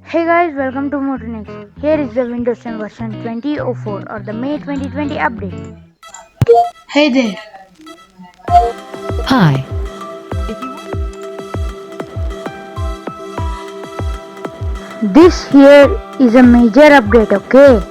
Hey guys, welcome to Motonex. Here is the Windows 10 version 2004 or the May 2020 update. Hey there. Hi. This here is a major update, okay?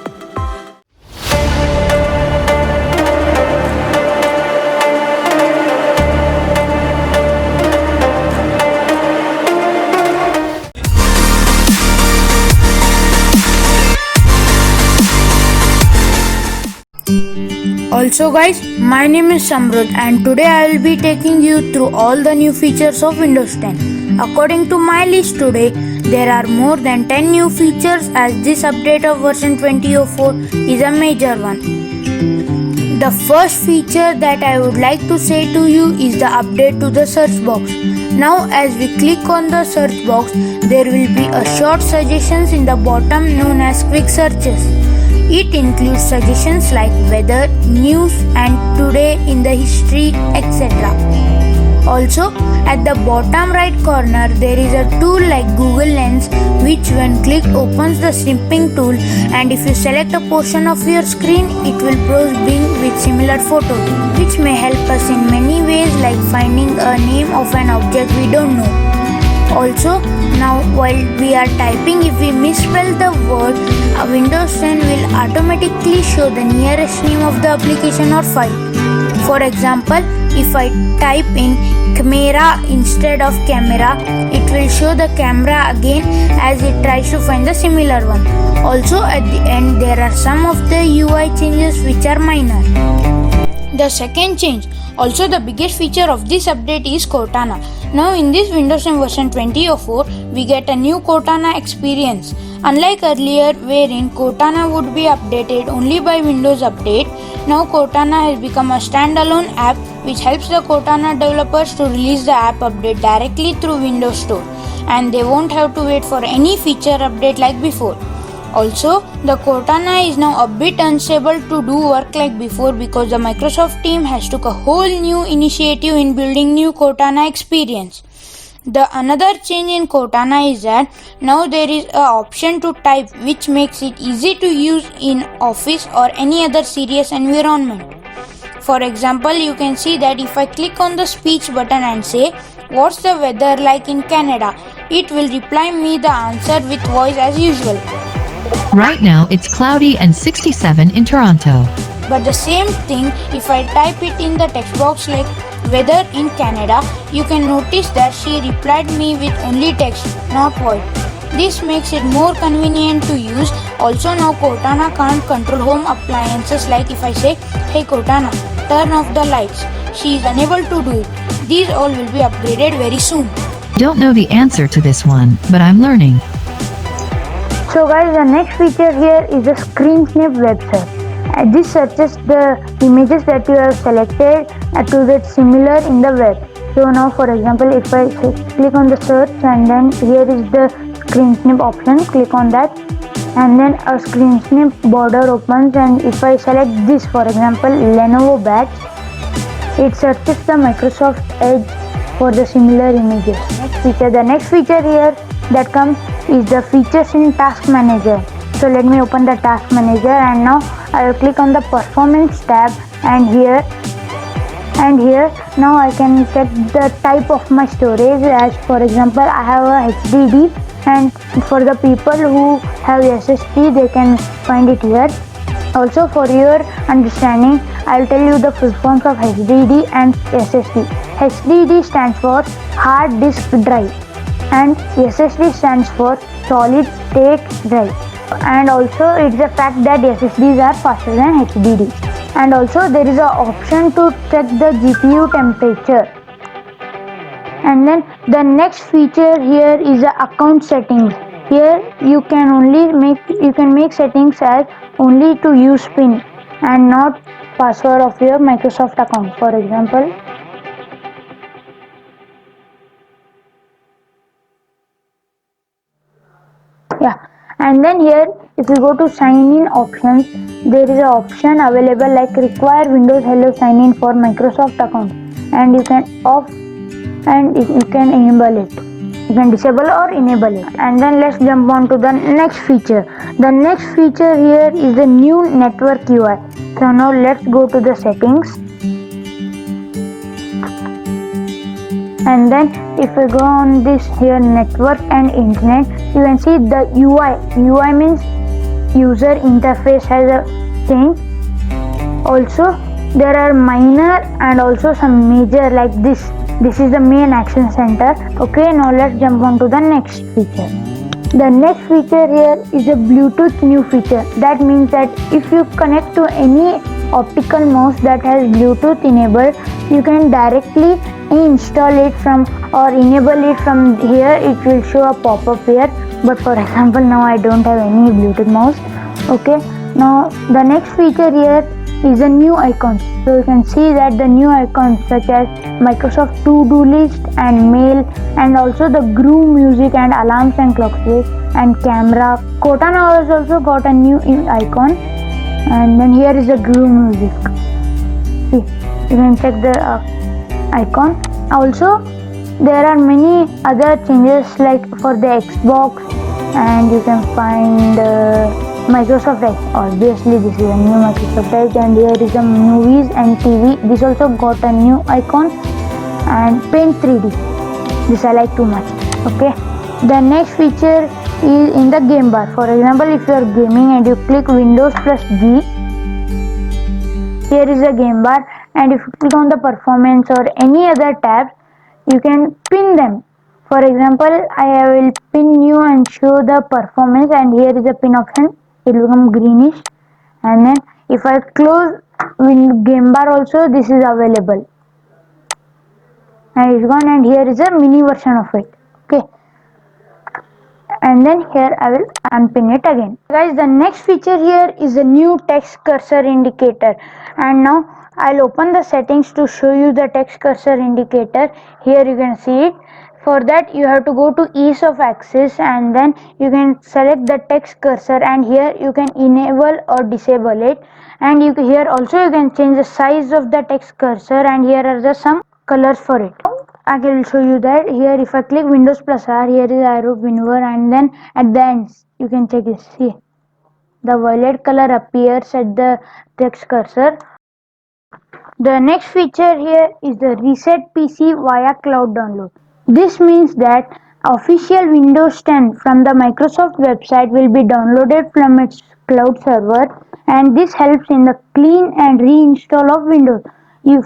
Also guys, my name is Samrud and today I will be taking you through all the new features of Windows 10. According to my list today, there are more than 10 new features as this update of version 2004 is a major one. The first feature that I would like to say to you is the update to the search box. Now as we click on the search box, there will be a short suggestions in the bottom known as quick searches. It includes suggestions like weather, news and today in the history, etc. Also, at the bottom right corner, there is a tool like Google Lens which when clicked opens the snipping tool, and if you select a portion of your screen, it will browse Bing with similar photos, which may help us in many ways like finding a name of an object we don't know. Also, now while we are typing, if we misspell the word, Windows 10 will automatically show the nearest name of the application or file. For example, if I type in camera instead of camera, it will show the camera again as it tries to find the similar one. Also, at the end, there are some of the UI changes which are minor. The second change, also the biggest feature of this update is Cortana. Now in this Windows 10 version 2004, we get a new Cortana experience. Unlike earlier wherein Cortana would be updated only by Windows Update, now Cortana has become a standalone app which helps the Cortana developers to release the app update directly through Windows Store, and they won't have to wait for any feature update like before. Also, the Cortana is now a bit unstable to do work like before because the Microsoft team has took a whole new initiative in building new Cortana experience. The another change in Cortana is that now there is a option to type which makes it easy to use in office or any other serious environment. For example, you can see that if I click on the speech button and say, "What's the weather like in Canada?" it will reply me the answer with voice as usual. Right now it's cloudy and 67 in Toronto. But the same thing, if I type it in the text box like weather in Canada, you can notice that she replied me with only text, not voice. This makes it more convenient to use. Also now Cortana can't control home appliances like if I say, "Hey Cortana, turn off the lights." She is unable to do it. These all will be upgraded very soon. Don't know the answer to this one, but I'm learning. So guys, the next feature here is the screen snip web search. This searches the images that you have selected to get similar in the web. So now for example, if I click on the search and then here is the screen snip option, click on that and then a screen snip border opens, and if I select this, for example Lenovo badge, it searches the Microsoft Edge for the similar images. The next feature here that comes is the features in Task Manager. So let me open the Task Manager and now I will click on the Performance tab, and here now I can check the type of my storage. As for example, I have a HDD, and for the people who have SSD they can find it here. Also for your understanding, I will tell you the full forms of HDD and SSD. HDD stands for hard disk drive and SSD stands for solid state drive. And also it's a fact that SSDs are faster than HDDs. And also there is an option to check the GPU temperature. And then the next feature here is the account settings. Here you can make settings as only to use PIN and not password of your Microsoft account. For example, and then here if you go to sign in options, there is an option available like require Windows Hello sign in for Microsoft account, and you can off and you can enable it. You can disable or enable it. And then let's jump on to the next feature. The next feature here is the new network UI. So now let's go to the settings. And then if we go on this here network and internet, you can see the UI means user interface has a change. Also there are minor and also some major, like this is the main action center. Okay, now let's jump on to the next feature. The next feature here is a Bluetooth new feature. That means that if you connect to any optical mouse that has Bluetooth enabled, you can directly install it from or enable it from here. It will show a pop-up here, but for example now I don't have any Bluetooth mouse. Okay, now the next feature here is a new icons. So you can see that the new icons such as Microsoft to-do list and mail, and also the Groove music and alarms and clocks and camera. Cortana has also got a new icon, and then here is the Groove music. See, you can check the icon. Also there are many other changes, like for the Xbox, and you can find Microsoft Edge. Obviously this is a new Microsoft Edge, and here is the movies and TV. This also got a new icon, and Paint 3D. This I like too much. Okay, the next feature is in the game bar. For example, if you are gaming and you click Windows plus G, here is the game bar, and if you click on the performance or any other tabs, you can pin them. For example, I will pin you and show the performance, and here is the pin option. It will become greenish, and then if I close game bar also, this is available, and it's gone, and here is a mini version of it. Okay, and then here I will unpin it again. Guys, the next feature here is a new text cursor indicator, and now I'll open the settings to show you the text cursor indicator. Here you can see it. For that you have to go to ease of access, and then you can select the text cursor, and here you can enable or disable it, and here also you can change the size of the text cursor, and here are some colors for it. I will show you that. Here if I click Windows plus R, here is arrow maneuver, and then at the end you can check it. See, the violet color appears at the text cursor. The next feature here is the reset PC via cloud download. This means that official Windows 10 from the Microsoft website will be downloaded from its cloud server, and this helps in the clean and reinstall of Windows.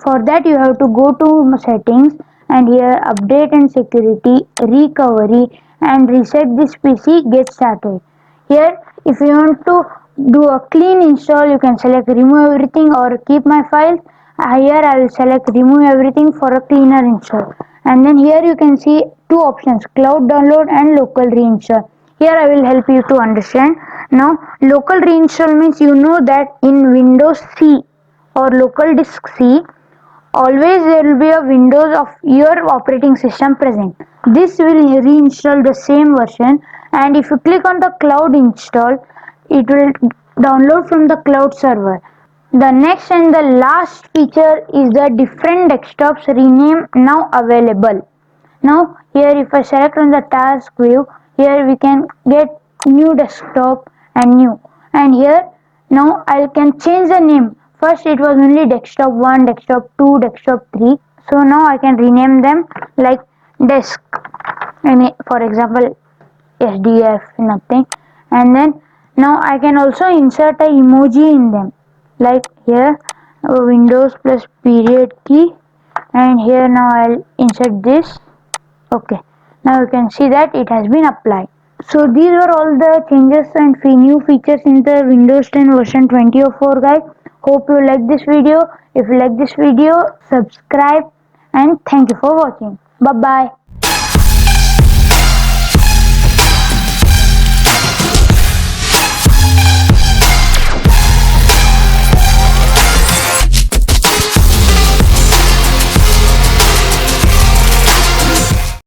For that you have to go to settings, and here update and security, recovery, and reset this PC, get started. Here if you want to do a clean install, you can select remove everything or keep my files. Here I will select remove everything for a cleaner install, and then here you can see two options, cloud download and local reinstall. Here I will help you to understand. Now local reinstall means, you know that in Windows C or local disk C, always there will be a Windows of your operating system present. This will reinstall the same version, and if you click on the cloud install, it will download from the cloud server. The next and the last feature is the different desktops rename now available. Now here if I select on the task view, here we can get new desktop and new, and here now I can change the name. First it was only desktop 1, desktop 2, desktop 3. So now I can rename them like desk, and for example SDF nothing, and then now I can also insert a emoji in them, like here Windows plus period key, and here now I'll insert this. Okay, now you can see that it has been applied. So these were all the changes and new features in the Windows 10 version 2004, guys. Hope you like this video. If you like this video, subscribe, and thank you for watching. Bye bye.